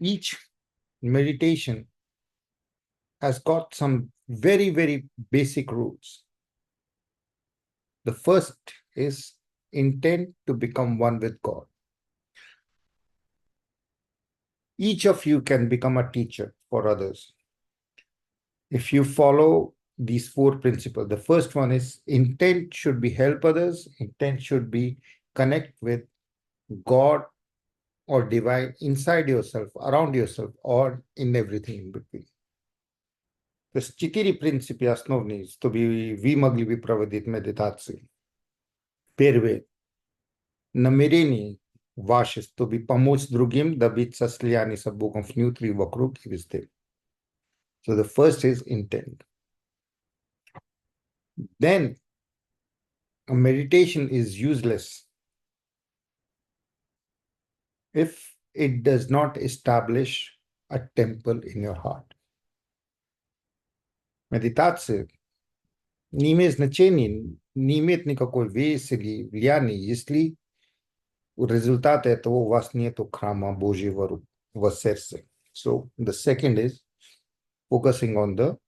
Each meditation has got some very, very basic rules. The first is intent to become one with God. Each of you can become a teacher for others. If you follow these four principles, the first one is intent should be help others, intent should be connect with God or divine inside yourself, around yourself, or in everything in between. To jest 4 pryncypy основные, чтобы вы могли бы проводить медитации. Первое. Намерение ваше, чтобы помочь другим добиться слияния с Богом внутри, вокруг и везде. So the first is intent. Then a meditation is useless if it does not establish a temple in your heart. Медитация не имеет значения, не имеет никакой вес или влияния, если в результате этого у вас нет храма Божьего в сердце. So the second is focusing on the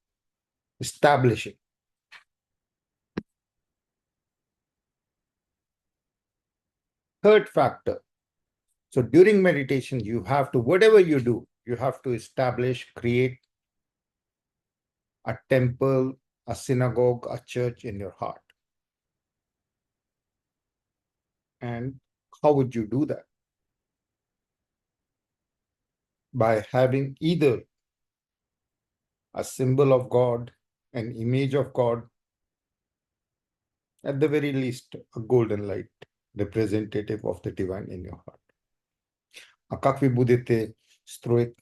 establishing. Third factor. So during meditation, you have to, whatever you do, you have to establish, create a temple, a synagogue, a church in your heart. And how would you do that? By having either a symbol of God, an image of God, at the very least, a golden light, representative of the divine in your heart. А как вы будете строить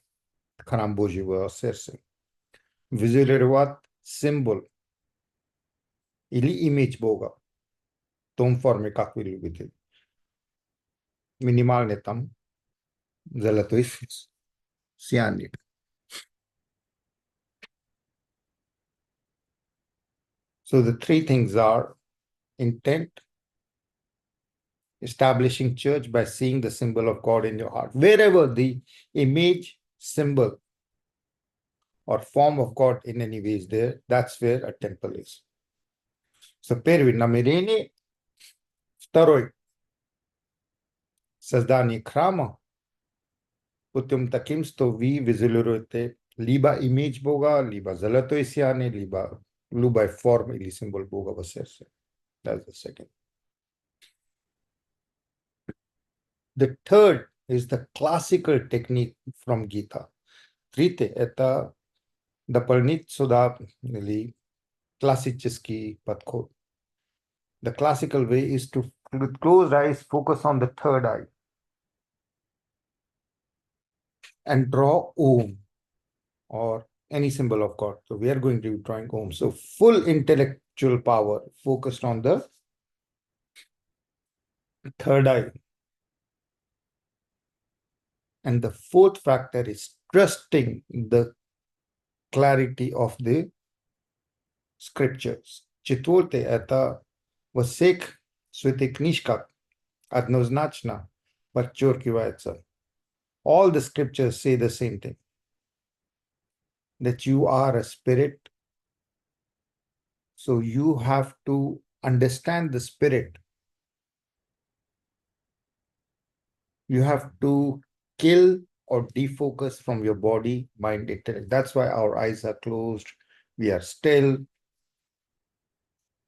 храм Божьего сердца? Визуализировать символ или иметь Бога в том форме, как вы любите. Минимальный там золотой сияние. So the three things are intent, establishing church by seeing the symbol of God in your heart. Wherever the image, symbol, or form of God in any way is there, that's where a temple is. So первый намерение, второй создание храма путем таким, что вы визуализируете либо имидж Бога, либо золотое сияние, либо любая форма или символ Бога в сердце. That's the second. The third is the classical technique from Gita. Третье – это дополнить сюда или классический подход. The classical way is to, with closed eyes, focus on the third eye and draw Om or any symbol of God. So we are going to be drawing Om. So full intellectual power focused on the third eye. And the fourth factor is trusting the clarity of the scriptures. Четвертое – это во всех святых книжках однозначно подчеркивается. All the scriptures say the same thing. That you are a spirit. So you have to understand the spirit. You have to kill or defocus from your body, mind, intellect. That's why our eyes are closed. We are still.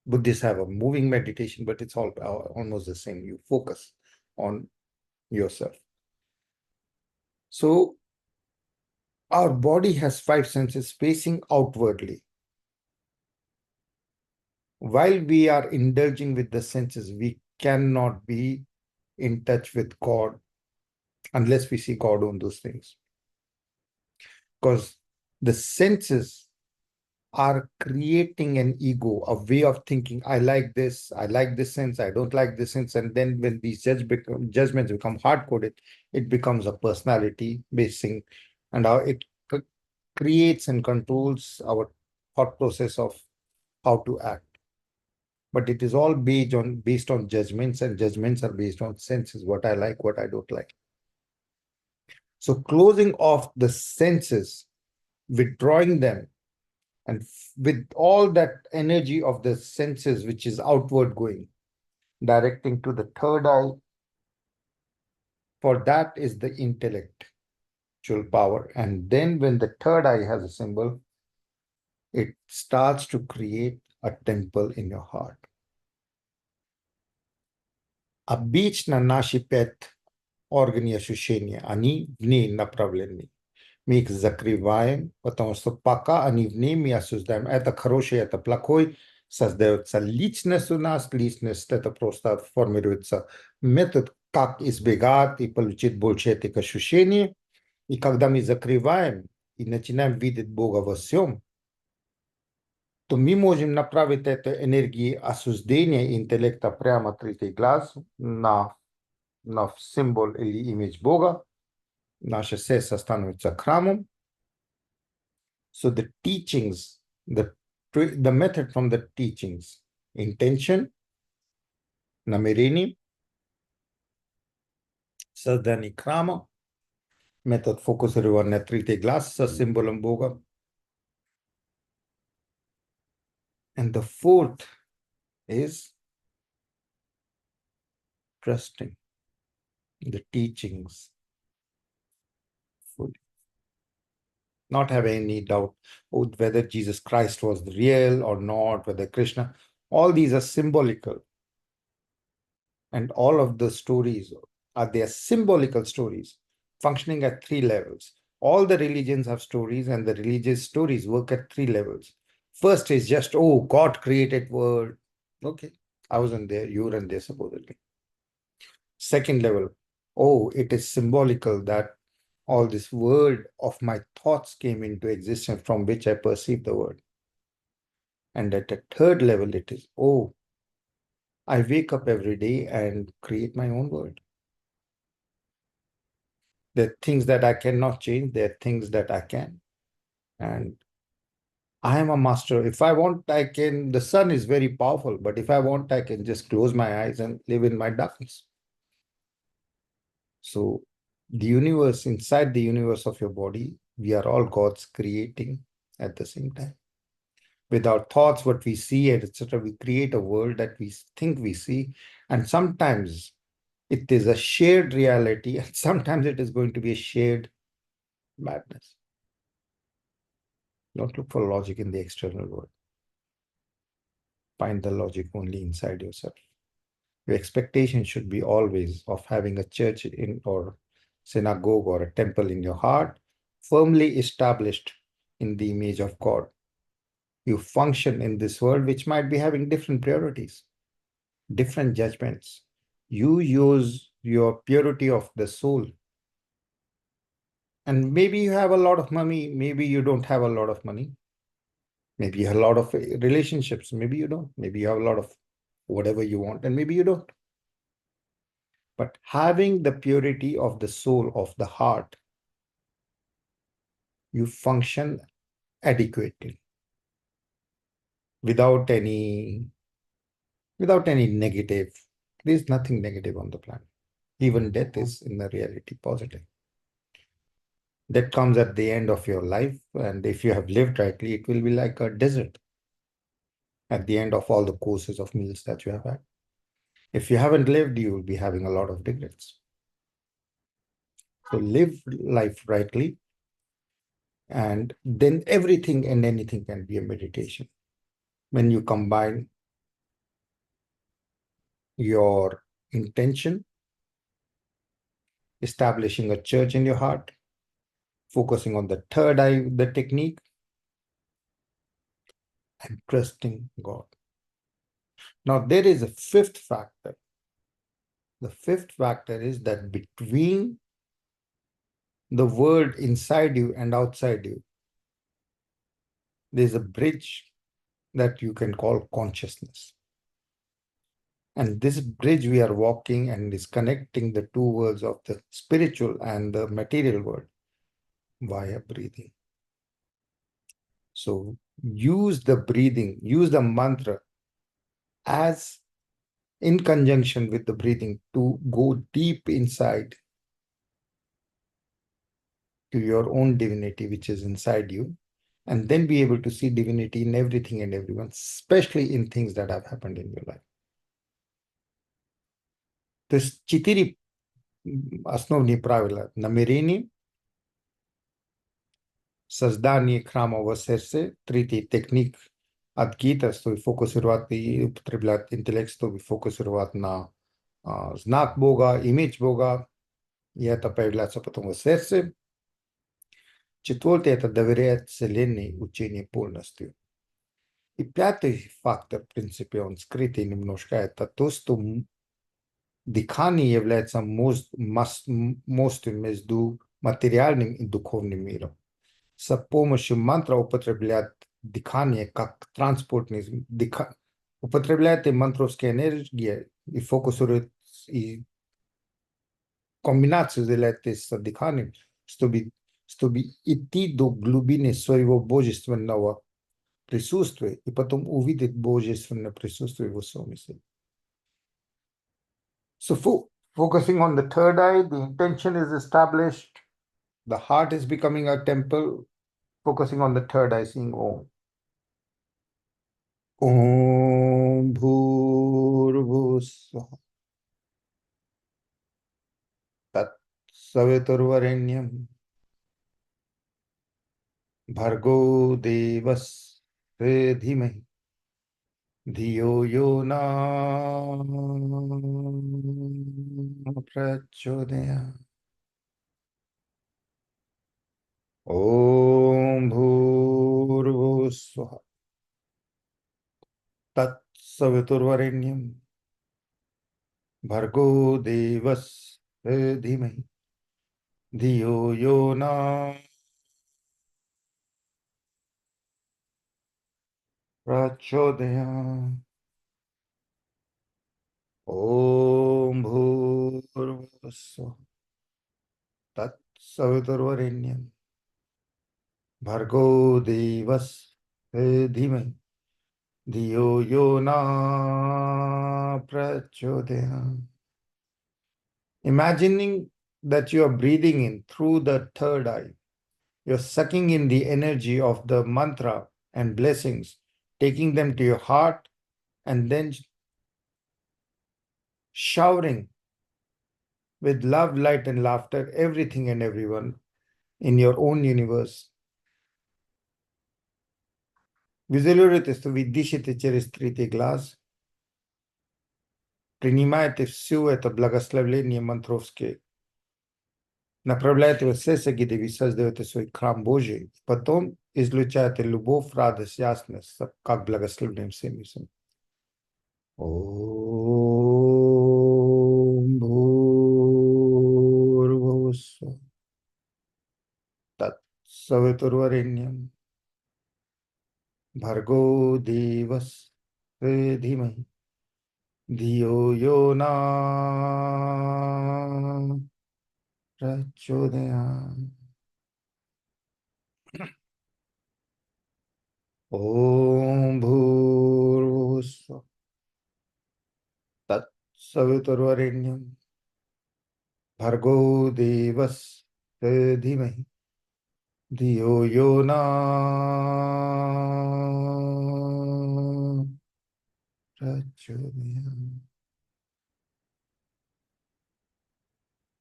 Buddhists have a moving meditation, but it's all almost the same. You focus on yourself. So our body has 5 senses facing outwardly. While we are indulging with the senses, we cannot be in touch with God unless we see God on those things. Because the senses are creating an ego, a way of thinking. I like this sense, I don't like this sense. And then when these judgments become hard-coded, it becomes a personality basing, and it creates and controls our thought process of how to act. But it is all based on judgments, and judgments are based on senses, what I like, what I don't like. So closing off the senses, withdrawing them, and with all that energy of the senses, which is outward going, directing to the third eye, for that is the intellectual power. And then when the third eye has a symbol, it starts to create a temple in your heart. Обычно наши 5 органы ощущения, они вне направлены. Мы их закрываем, потому что пока они вне, мы осуждаем. Это хороший, это плохой. Создается личность у нас. Личность это просто формируется метод, как избегать и получить больше этих ощущений. И когда мы закрываем и начинаем видеть Бога во всем, то мы можем направить эту энергию осуждения интеллекта прямо третий глаз на символ или имидж Бога. Наше сердце становится храмом. So the teachings, the method from the teachings, intention, намерение, создание храма, метод фокусирования на третий глаз со символом Бога. And the fourth is trusting the teachings fully. Not have any doubt whether Jesus Christ was real or not, whether Krishna, all these are symbolical. And all of the stories are their symbolical stories, functioning at 3 levels. All the religions have stories, and the religious stories work at 3 levels. First is just, oh, God created world. Okay, I wasn't there, you weren't there supposedly. Second level, oh, it is symbolical that all this world of my thoughts came into existence from which I perceive the world. And at a third level, it is, oh, I wake up every day and create my own world. There are things that I cannot change. There are things that I can. And I am a master. If I want, I can. The sun is very powerful, but if I want, I can just close my eyes and live in my darkness. So the universe, inside the universe of your body, we are all gods creating at the same time. With our thoughts, what we see, etc., we create a world that we think we see. And sometimes it is a shared reality, and sometimes it is going to be a shared madness. Don't look for logic in the external world. Find the logic only inside yourself. Your expectation should be always of having a church in or synagogue or a temple in your heart, firmly established in the image of God. You function in this world, which might be having different priorities, different judgments. You use your purity of the soul. And maybe you have a lot of money, maybe you don't have a lot of money. Maybe you have a lot of relationships, maybe you don't. Maybe you have a lot of whatever you want, and maybe you don't. But having the purity of the soul, of the heart, you function adequately without any negative. There's nothing negative on the planet. Even death is in the reality positive. That comes at the end of your life, and if you have lived rightly, it will be like a desert at the end of all the courses of meals that you have had. If you haven't lived, you will be having a lot of regrets. So live life rightly, and then everything and anything can be a meditation. When you combine your intention, establishing a church in your heart, focusing on the third eye, the technique, and trusting God. Now, there is a fifth factor. The fifth factor is that between the world inside you and outside you, there's a bridge that you can call consciousness. And this bridge we are walking and is connecting the two worlds of the spiritual and the material world via breathing. So use the breathing, use the mantra as in conjunction with the breathing to go deep inside to your own divinity, which is inside you, and then be able to see divinity in everything and everyone, especially in things that have happened in your life. To jest 4 основные правила. Намерение, создание храма в сердце, третий техник от гита, чтобы фокусировать и употреблять интеллект, чтобы фокусировать на знак Бога, имидж Бога, и это появляется потом в сердце. Четвертый – это доверять Вселенной учению полностью. И пятый фактор, в принципе, он скрытый немножко, это то, что дыхание является мостом между материальным и духовным миром. С помощью мантра употреблять дыхание как транспортный, употребляйте мантровские энергии и фокусируйте, и комбинацию делайте с дыханием, чтобы идти до глубины своего божественного присутствия и потом увидеть божественное присутствие в своем себе. So focusing on the third eye, the intention is established, the heart is becoming a temple, focusing on the third eye, saying Om. Om Bhurvusvaha Tat Saviturvarenyam Bhargo Devas Dhimahi Dhiyo Yona Prachodaya. Om Bhurvusvaha Tat Saviturvarenyam Bhargo Devas Dhimahi Dhiyo Yona Prachodaya. Om Bhurvusvaha Tat Saviturvarenyam Bhargo Devas Dhimahi Dhiyo Yona Prachodaya. Imagining that you are breathing in through the third eye. You're sucking in the energy of the mantra and blessings, taking them to your heart, and then showering with love, light, and laughter everything and everyone in your own universe. Визуализируйте, что вы дышите через третий глаз, принимаете все это благословение мантровское, направляете в сердце, где вы создаете свой храм Божий, потом излучаете любовь, радость, ясность, как благословляем всеми. Om Bhurvusvaha Tat Saviturvarenyam Bhargo Devas Dhimahi Dhiyo Yona Prachodaya. Om Bhurvusvaha Tat Saviturvarenyam Bhargo Devas Dhimahi Dhiyo Yona Prachodaya.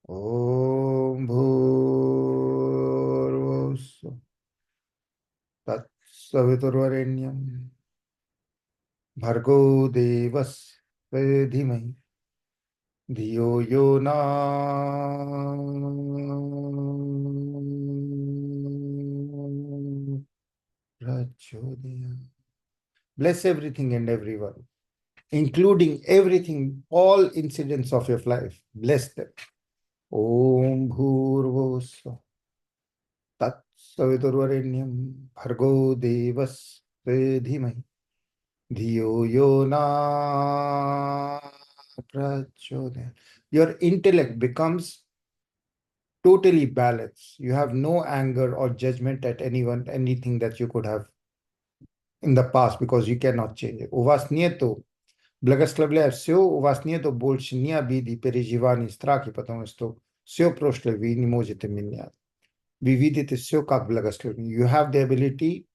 Om Bhurvusvaha Tat Saviturvarenyam Bhargo Devas Dhimahi Dhiyo Yona Prachodaya. Bless everything and everyone, including everything, all incidents of your life. Bless them. Om Bhurvusvaha Tat Saviturvarenyam Bhargo Devas Dhimahi Dhiyo Yona Prachodaya. Your intellect becomes totally balanced. You have no anger or judgment at anyone, anything that you could have in the past, because you cannot change it. У вас нету, благословляя все, у вас нету больше ни обиды, переживаний, страхи, потому что все прошлое вы не можете менять. Vividite как благословение. You have the ability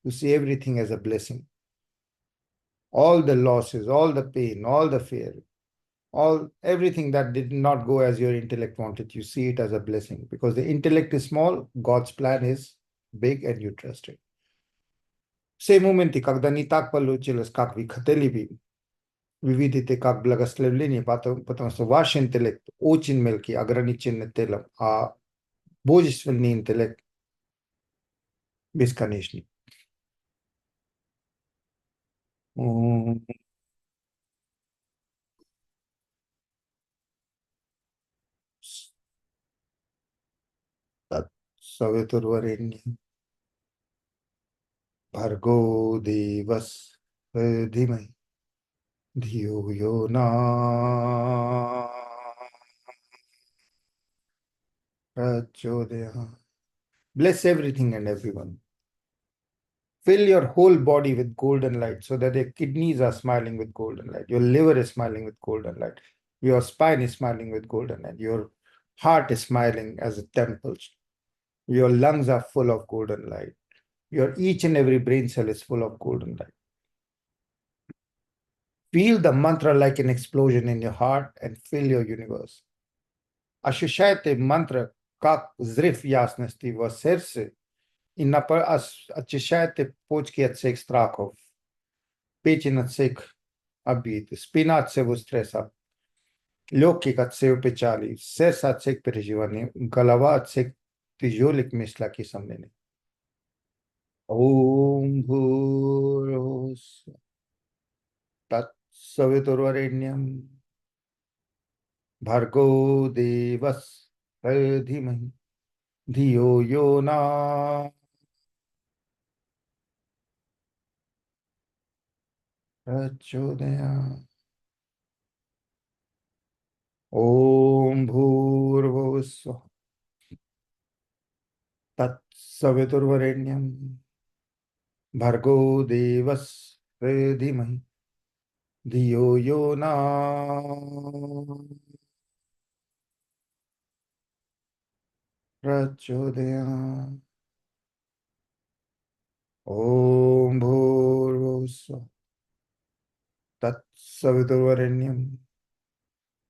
to see everything as a blessing. All the losses, all the pain, all the fear, everything that did not go as your intellect wanted, you see it as a blessing because the intellect is small, God's plan is big, and you trust it. В сей моменте, когда не так получилось, как вы хотели бы, вы видите как благословление, потому что ваш интеллект очень мелкий, ограниченный телом, а божественный интеллект бесконечный. तत्सवितुर्वरेण्यं भर्गो देवस्य धीमहि धियो यो न प्रचोदयात्. Bless everything and everyone. Fill your whole body with golden light so that your kidneys are smiling with golden light. Your liver is smiling with golden light. Your spine is smiling with golden light. Your heart is smiling as a temple. Your lungs are full of golden light. Your each and every brain cell is full of golden light. Feel the mantra like an explosion in your heart and fill your universe. Ощущайте манtra как взрыв ясности в сердце и очищайте почки от всех страхов, печень от всех обид, спина от всего стресса, легких от всего печали, сердце от всех переживаний, голова от всех тяжелых мыслей и сомнений. Om Bhurvus Tat Saviturvarenyam Bhargo Devas Dhimai Dhiyo Yona Prachodaya. Om Bhurvus Tat Saviturvarenyam Bhargo Devas Dhimai Dhiyo Yona Prachodaya. Om Bhurvusvah Tat Saviturvarenyam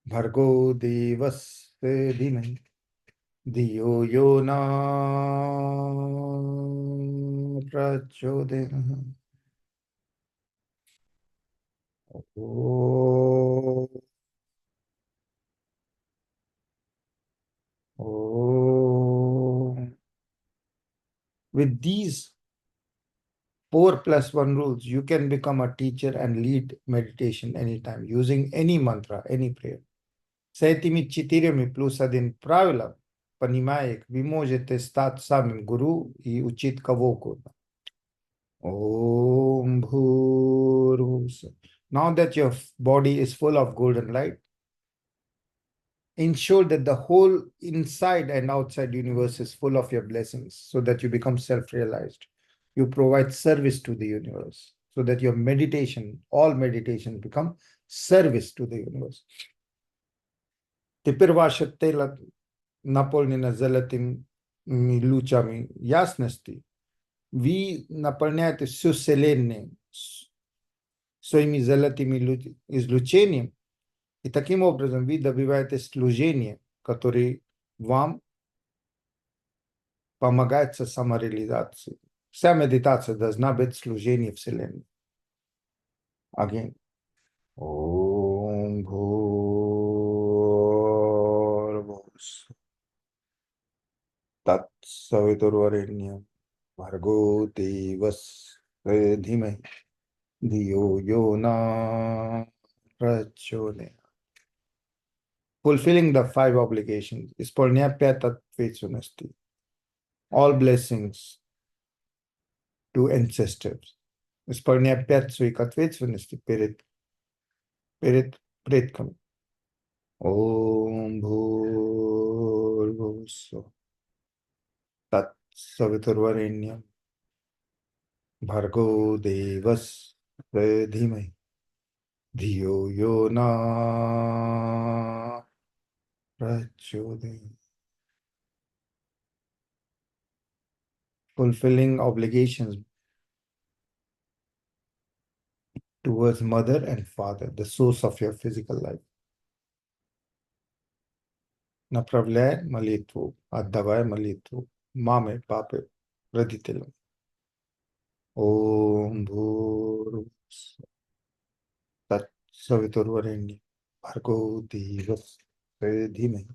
Bhargo Devasya Dhimai Dhiyo Yona Prachodayah. Om. Om. With these 4+1 rules, you can become a teacher and lead meditation anytime using any mantra, any prayer. С этими 4+1 правилами, понимая, вы можете стать самим гуру и учить кого угодно. Om Bhurvus. Now that your body is full of golden light, ensure that the whole inside and outside universe is full of your blessings so that you become self-realized. You provide service to the universe so that your meditation, all meditation become service to the universe. Теперь ваше тело наполнено золотыми лучами ясности. Вы наполняете всю Вселенную своими золотыми излучениями, и таким образом вы добиваете служение, которое вам помогает со самореализацией. Вся медитация должна быть служение Вселенной. Again. Om Bhurvus Tat Saviturvarenyam Bhargo Devas Dhimai Dhiyo Yona Prachodaya. Fulfilling the 5 obligations. Исполняя 5 ответственностей. All blessings to ancestors. Исполняя 5 своих ответственностей перед предками. Om Bhurvusvah Tat Saviturvarenyam Bhargo Devas Dhimai Dhiyo Yona Prachodaya. fulfilling obligations towards mother and father, the source of your physical life. Направляй молитву, отдавай молитву маме, папе, родителям. Om Bhur Tat Saviturvarenyam Bhargo Devas Dhimai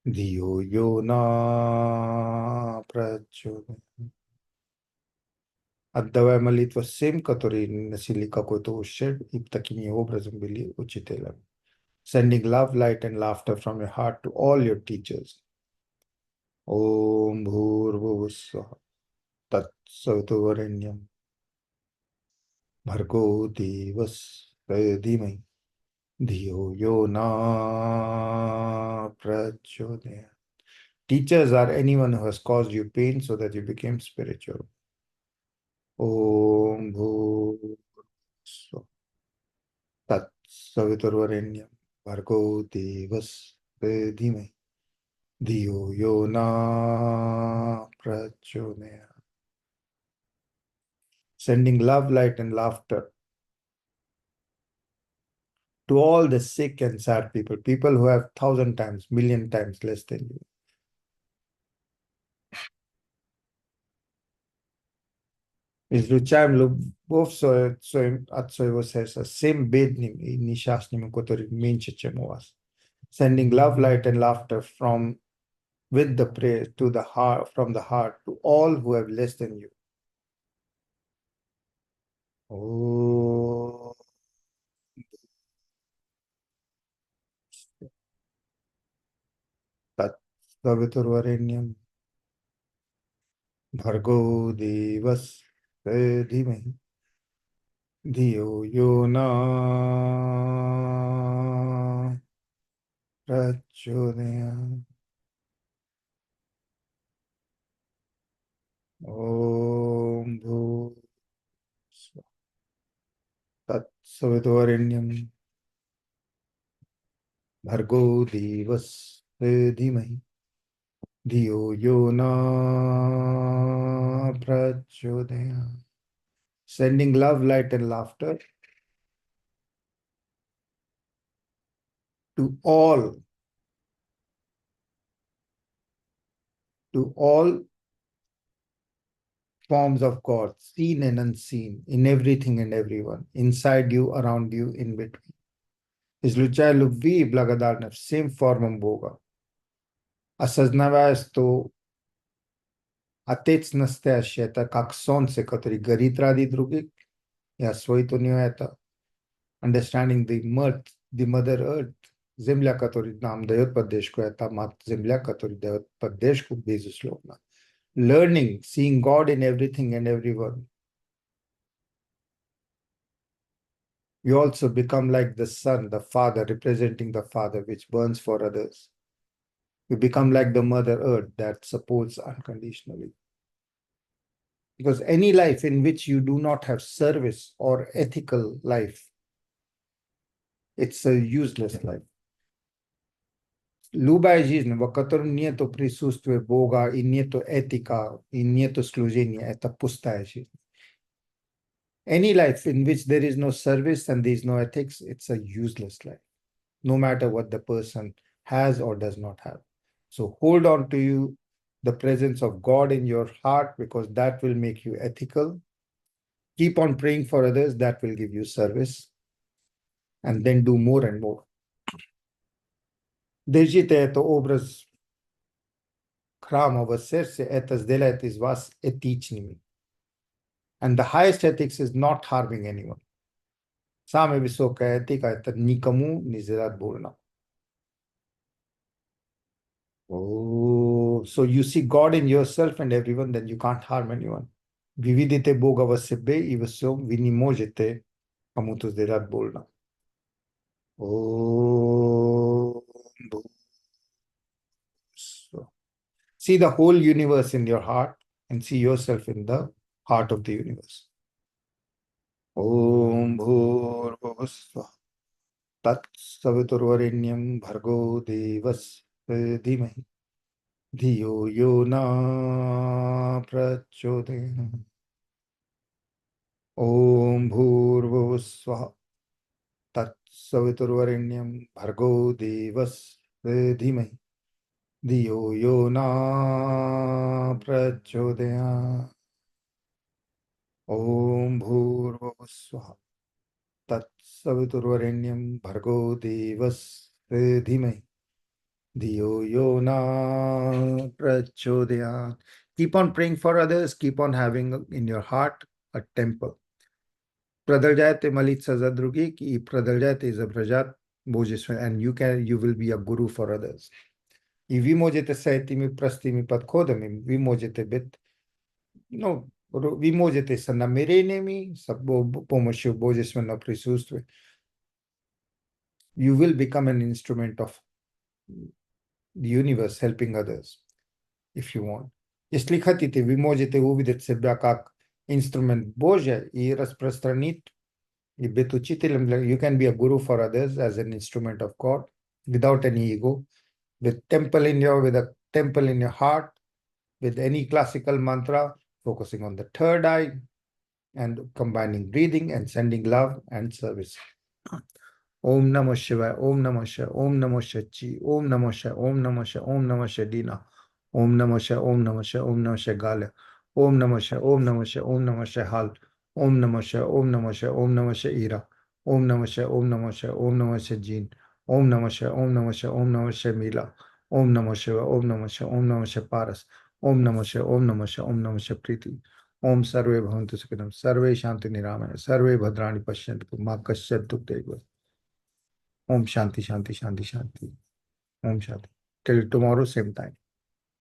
धियो यो на прачодяйт. Отдавая молитву всем, которые носили какой-то ущерб и такими образом были учителями. Sending love, light and laughter from your heart to all your teachers. Om Bhurvuvusvaha Tat Saviturvarenyam Bhargo Devas Dhimai धियो यो na prachodayat. Teachers are anyone who has caused you pain so that you became spiritual. Om Bhur Tat Saviturvarenyam Bhargo Devas Dhimai धियो यो na prachodayat. Sending love, light and laughter to all the sick and sad people, people who have 1,000 times, million times less than you. Излучаем любовь от своего сердца, всем бедным и несчастным, которые меньше, чем у вас. Sending love, light and laughter from with the prayer to the heart, from the heart to all who have less than you. Oh, Tat Saviturvarenyam Bhargo Devas Dhimai धियो यो na prachodayat. Om Bhur Tat Saviturvarenyam Bhargo Devas Dhimai धियो यो na prachodayat. Sending love, light and laughter to all forms of God, seen and unseen, in everything and everyone, inside you, around you, in between. Излучая любви и благодарность всем формам Бога, осознавая, что Отец настоящий — это как солнце, который горит ради других, и освоит у него это. Understanding the Mother Earth, земля, которая нам дает поддержку, это земля, которая дает поддержку, безусловно. Learning, seeing God in everything and everyone. You also become like the sun, the father, representing the father, which burns for others. You become like the Mother Earth that supports unconditionally. Because any life in which you do not have service or ethical life, it's a useless life. Любая жизнь, в которой нету присутствия Бога и нету этика, и нету служения, это пустая жизнь. Any life in which there is no service and there is no ethics, it's a useless life, no matter what the person has or does not have. So hold on to you, the presence of God in your heart, because that will make you ethical. Keep on praying for others, that will give you service. And then do more and more. Держите это образ храмового сердца, это сделает из вас этичными. And the highest ethics is not harming anyone. Самая высокая этика — это никому не сделать больно. Oh, so you see God in yourself and everyone, then you can't harm anyone. Ви видите Бога в себе и во всем, вы не можете кому-то сделать больно. Oh, see the whole universe in your heart and see yourself in the heart of the universe. Om Bhurvuvasvaha Tat Saviturvarenyam Bhargo Devas Dhimai धियो यो न प्रचोदयात्। ओम भूर्भुवः स्वः तत्सवितुर्वरेण्यं भर्गो देवस्य धीमहि धियो यो न प्रचोदयात्। ओम भूर्भुवः स्वः तत्सवितुर्वरेण्यं भर्गो देवस्य धीमहि धियो यो न prachodayat. Keep on praying for others. Keep on having in your heart a temple. Pradhaljayate malit sazadrugi ki pradhaljayate zabrajat bojiswa, and you will be a guru for others. I vimojete saitimi prastimi padkodami vimojete bit no vimojete sa namirenemi sa pomoću bojisveno prisustvo. You will become an instrument of the universe helping others if you want. Если хотите, вы можете увидеть себя как инструмент Божий и распространить и быть учителем. You can be a guru for others as an instrument of God without any ego, with a temple in your heart, with any classical mantra, focusing on the third eye and combining breathing and sending love and service. Om Namo Shivaya, Om Namo Shivaya, Om Namo Shachi, Om Namo Shivaya, Om Namo Shivaya, Om Namo Shadina, Om Namo Shivaya, Om Namo Shivaya, Om Namo Shigala, Om Namo Shivaya, Om Namo Shivaya, Om Namo Shihal, Om Namo Shivaya, Om Namo Shivaya, Om Namo Shira, Om Namo Shivaya, Om Namo Shivaya, Om Namo Shajin, Om Namo Shivaya, Om Namo Shivaya, Om Namo Shamila, Om Namo Shivaya, Om Namo Shivaya, Om Namo Shivaya Paras, Om Namo Shivaya, Om Namo Shivaya, Om Namo Shivaya Priti. Om Sarve Bhavantu Sukhitam, Sarve Shanti Niramaya, Sarve Bhadrani Pashyantu, Ma Kasyat Dukha. Om Shanti, Shanti, Shanti, Shanti. Om Shanti. Till tomorrow, same time.